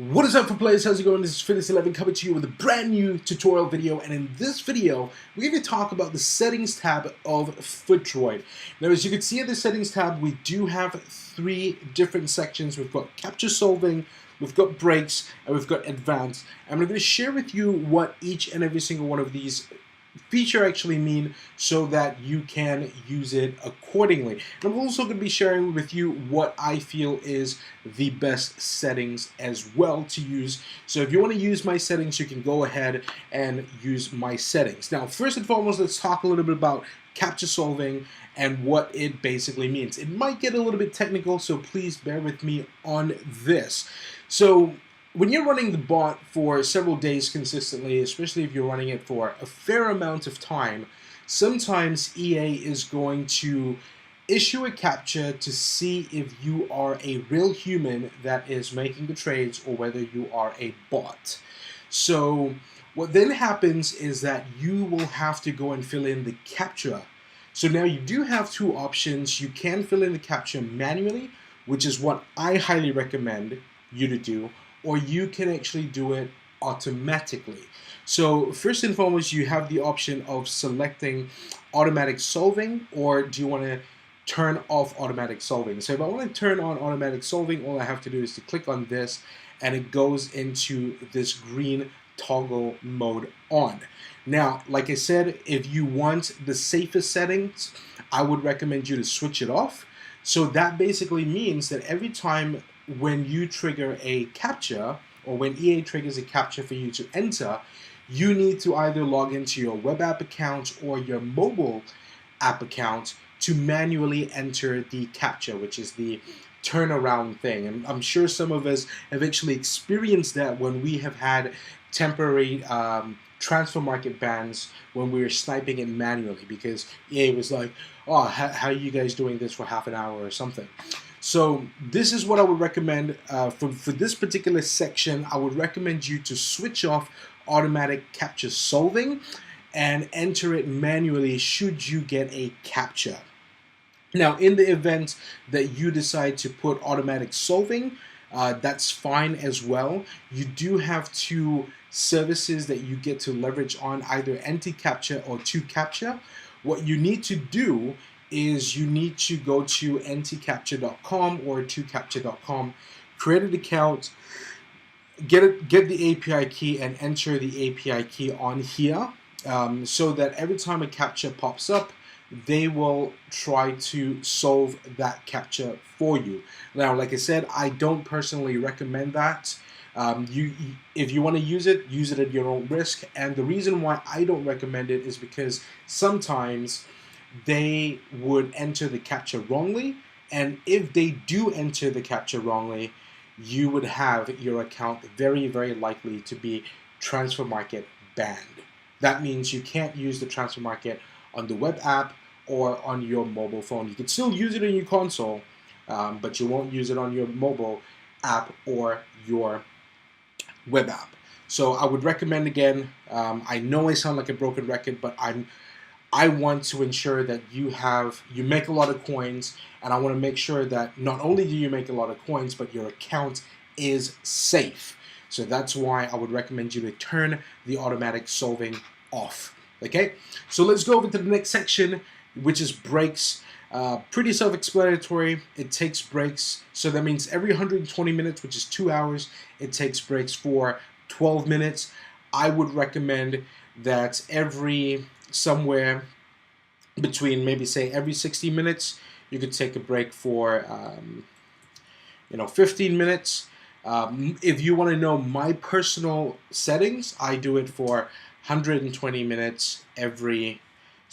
What is up for players, how's it going? This is Fitness11 coming to you with a brand new tutorial video, and in this video we're going to talk about the settings tab of FootDroid. Now as you can see in the settings tab we do have three different sections. We've got capture solving, we've got brakes, and we've got advanced. And I'm going to share with you what each and every single one of these feature actually mean so that you can use it accordingly. And I'm also going to be sharing with you what I feel is the best settings as well to use. So if you want to use my settings, you can go ahead and use my settings. Now first and foremost, let's talk a little bit about capture solving and what it basically means. It might get a little bit technical, so please bear with me on this. So when you're running the bot for several days consistently, especially if you're running it for a fair amount of time, sometimes EA is going to issue a captcha to see if you are a real human that is making the trades or whether you are a bot. So what then happens is that you will have to go and fill in the captcha. So now you do have two options. You can fill in the captcha manually, which is what I highly recommend you to do, or you can actually do it automatically. So first and foremost, you have the option of selecting automatic solving, or do you want to turn off automatic solving. So if I want to turn on automatic solving, all I have to do is to click on this and it goes into this green toggle mode on. Now, like I said, if you want the safest settings, I would recommend you to switch it off. So that basically means that every time when you trigger a captcha, or when EA triggers a captcha for you to enter, you need to either log into your web app account or your mobile app account to manually enter the captcha, which is the turnaround thing. And I'm sure some of us have actually experienced that when we have had temporary transfer market bans when we were sniping it manually, because EA was like, oh, how are you guys doing this for half an hour or something? So this is what I would recommend for this particular section. I would recommend you to switch off automatic capture solving and enter it manually should you get a captcha. Now in the event that you decide to put automatic solving, that's fine as well. You do have two services that you get to leverage on, either NTCaptcha or 2Captcha. What you need to do is you need to go to ntcaptcha.com or 2captcha.com, create an account, get the API key and enter the API key on here, so that every time a captcha pops up, they will try to solve that captcha for you. Now, like I said, I don't personally recommend that. If you want to use it at your own risk. And the reason why I don't recommend it is because sometimes they would enter the captcha wrongly, and if they do enter the captcha wrongly, you would have your account very, very likely to be transfer market banned. That means you can't use the transfer market on the web app or on your mobile phone. You can still use it in your console, but you won't use it on your mobile app or your web app. So I would recommend, again, I know I sound like a broken record, but I want to ensure that you make a lot of coins, and I want to make sure that not only do you make a lot of coins, but your account is safe. So that's why I would recommend you to turn the automatic solving off. Okay, so let's go over to the next section, which is brakes. Pretty self-explanatory. It takes brakes, so that means every 120 minutes, which is 2 hours, it takes brakes for 12 minutes. I would recommend that somewhere between, maybe say every 60 minutes, you could take a break for 15 minutes. If you want to know my personal settings, I do it for 120 minutes every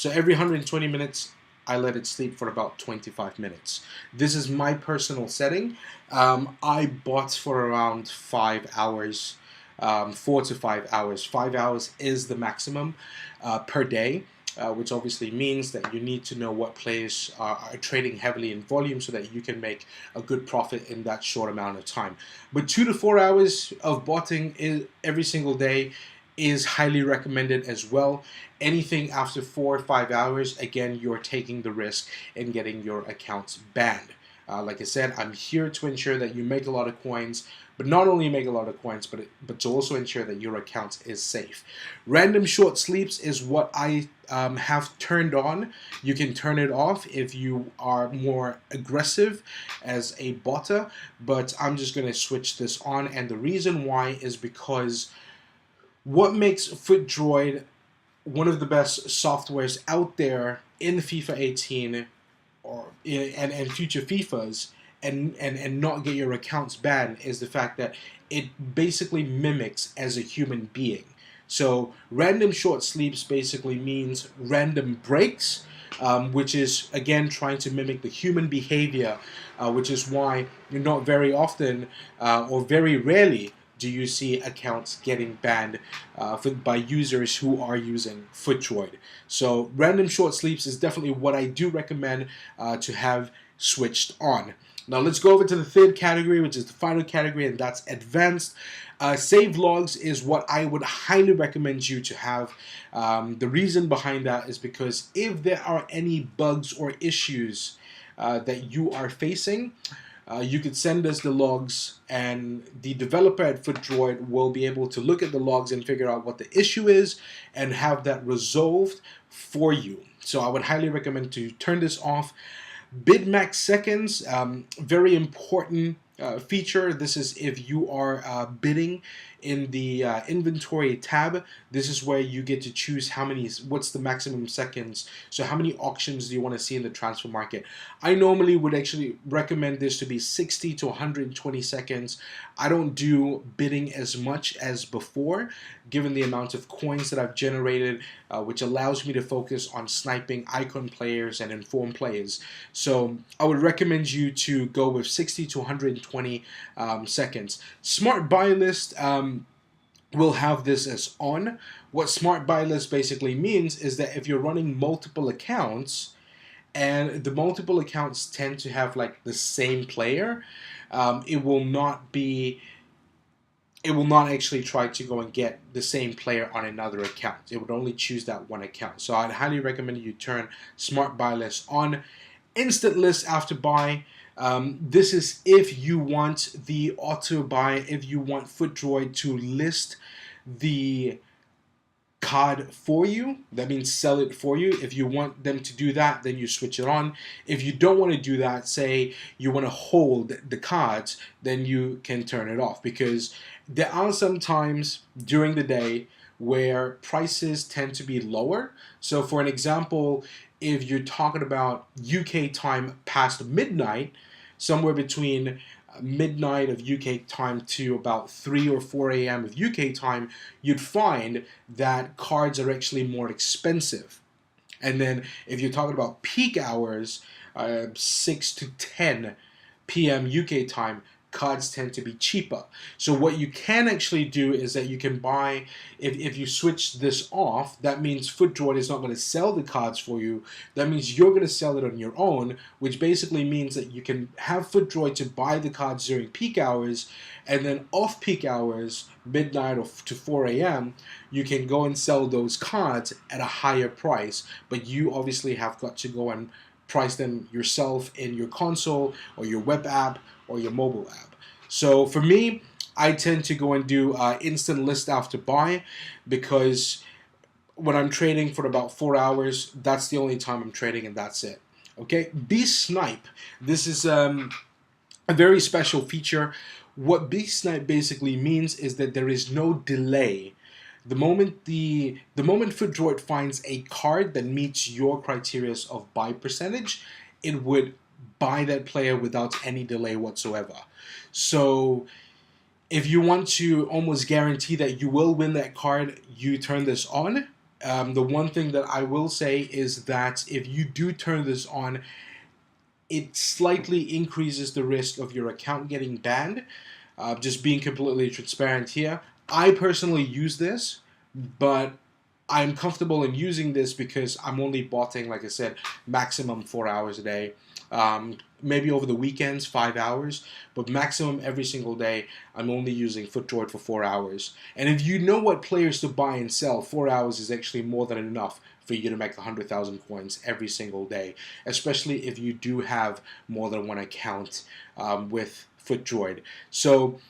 120 minutes I let it sleep for about 25 minutes. This is my personal setting. I bought for around 5 hours, 4 to 5 hours. 5 hours is the maximum per day, which obviously means that you need to know what players are trading heavily in volume so that you can make a good profit in that short amount of time. But 2 to 4 hours of botting every single day is highly recommended as well. Anything after 4 or 5 hours, again, you're taking the risk in getting your accounts banned. Like I said, I'm here to ensure that you make a lot of coins, but not only make a lot of coins, but to also ensure that your account is safe. Random short sleeps is what I have turned on. You can turn it off if you are more aggressive as a botter, but I'm just going to switch this on, and the reason why is because what makes FootDroid one of the best softwares out there in FIFA 18 and future FIFAs and not get your accounts banned is the fact that it basically mimics as a human being. So random short sleeps basically means random breaks, which is again trying to mimic the human behavior, which is why you're not very often or very rarely do you see accounts getting banned by users who are using FootDroid. So random short sleeps is definitely what I do recommend to have switched on. Now let's go over to the third category, which is the final category, and that's advanced. Save logs is what I would highly recommend you to have. The reason behind that is because if there are any bugs or issues that you are facing, you could send us the logs, and the developer at FootDroid will be able to look at the logs and figure out what the issue is and have that resolved for you. So I would highly recommend to turn this off. Bidmax seconds, very important feature. This is if you are bidding in the inventory tab. This is where you get to choose what's the maximum seconds. So how many auctions do you want to see in the transfer market? I normally would actually recommend this to be 60 to 120 seconds. I don't do bidding as much as before, given the amount of coins that I've generated, which allows me to focus on sniping icon players and informed players. So I would recommend you to go with 60 to 120 seconds. Smart buy list will have this as on. What smart buy list basically means is that if you're running multiple accounts and the multiple accounts tend to have like the same player, it will not actually try to go and get the same player on another account. It would only choose that one account. So I'd highly recommend you turn smart buy list on. Instant list after buy. This is if you want the auto buy, if you want FootDroid to list the card for you, that means sell it for you. If you want them to do that, then you switch it on. If you don't want to do that, say you want to hold the cards, then you can turn it off, because there are some times during the day where prices tend to be lower. So for an example, if you're talking about UK time past midnight, somewhere between midnight of UK time to about 3 or 4 a.m. of UK time, you'd find that cards are actually more expensive. And then if you're talking about peak hours, 6 to 10 p.m. UK time, cards tend to be cheaper. So what you can actually do is that you can buy, if you switch this off, that means FootDroid is not going to sell the cards for you. That means you're going to sell it on your own, which basically means that you can have FootDroid to buy the cards during peak hours, and then off peak hours, midnight or to 4 a.m., you can go and sell those cards at a higher price. But you obviously have got to go and price them yourself in your console or your web app or your mobile app. So for me, I tend to go and do instant list after buy, because when I'm trading for about 4 hours, that's the only time I'm trading, and that's it. Okay, Beast Snipe. This is a very special feature. What Beast Snipe basically means is that there is no delay. The moment FootDroid finds a card that meets your criteria of buy percentage, it would buy that player without any delay whatsoever. So if you want to almost guarantee that you will win that card, you turn this on. The one thing that I will say is that if you do turn this on, it slightly increases the risk of your account getting banned. Just being completely transparent here. I personally use this, but I'm comfortable in using this because I'm only botting, like I said, maximum 4 hours a day. maybe over the weekends 5 hours, but maximum every single day I'm only using FootDroid for 4 hours. And if you know what players to buy and sell, 4 hours is actually more than enough for you to make 100,000 coins every single day, especially if you do have more than one account with FootDroid. So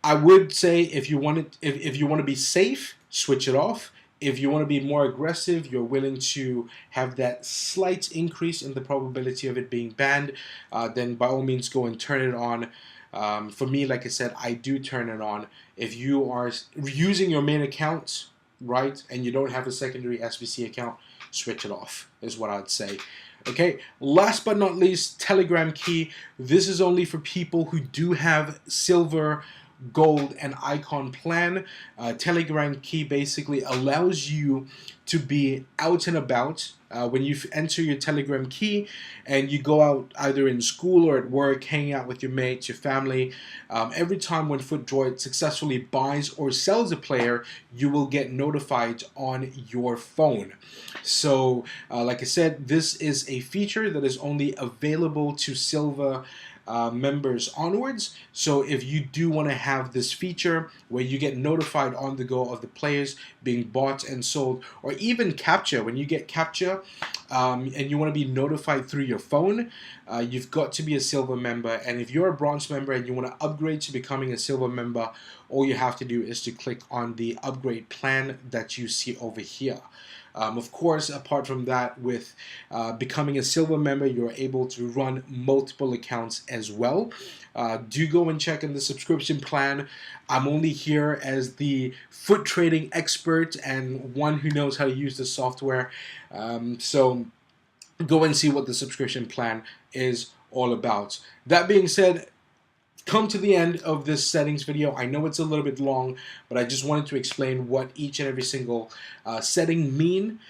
I would say if you want to be safe, switch it off. If you want to be more aggressive, you're willing to have that slight increase in the probability of it being banned, then by all means go and turn it on. For me, like I said, I do turn it on. If you are using your main account, right, and you don't have a secondary SBC account, switch it off, is what I'd say. Okay, last but not least, Telegram key. This is only for people who do have silver, gold, and icon plan. Telegram key basically allows you to be out and about when you enter your Telegram key and you go out either in school or at work, hanging out with your mates, your family. Every time when FootDroid successfully buys or sells a player, you will get notified on your phone. So like I said, this is a feature that is only available to silver members onwards. So if you do want to have this feature where you get notified on the go of the players being bought and sold, or even capture, when you get capture and you want to be notified through your phone, you've got to be a silver member. And if you're a bronze member and you want to upgrade to becoming a silver member, all you have to do is to click on the upgrade plan that you see over here. Of course, apart from that, with becoming a silver member, you're able to run multiple accounts as well. Do go and check in the subscription plan. I'm only here as the foot trading expert and one who knows how to use the software. So go and see what the subscription plan is all about. That being said, come to the end of this settings video. I know it's a little bit long, but I just wanted to explain what each and every single setting mean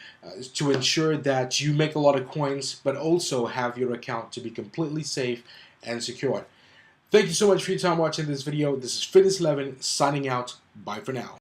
to ensure that you make a lot of coins, but also have your account to be completely safe and secure. Thank you so much for your time watching this video. This is Fitness11 signing out. Bye for now.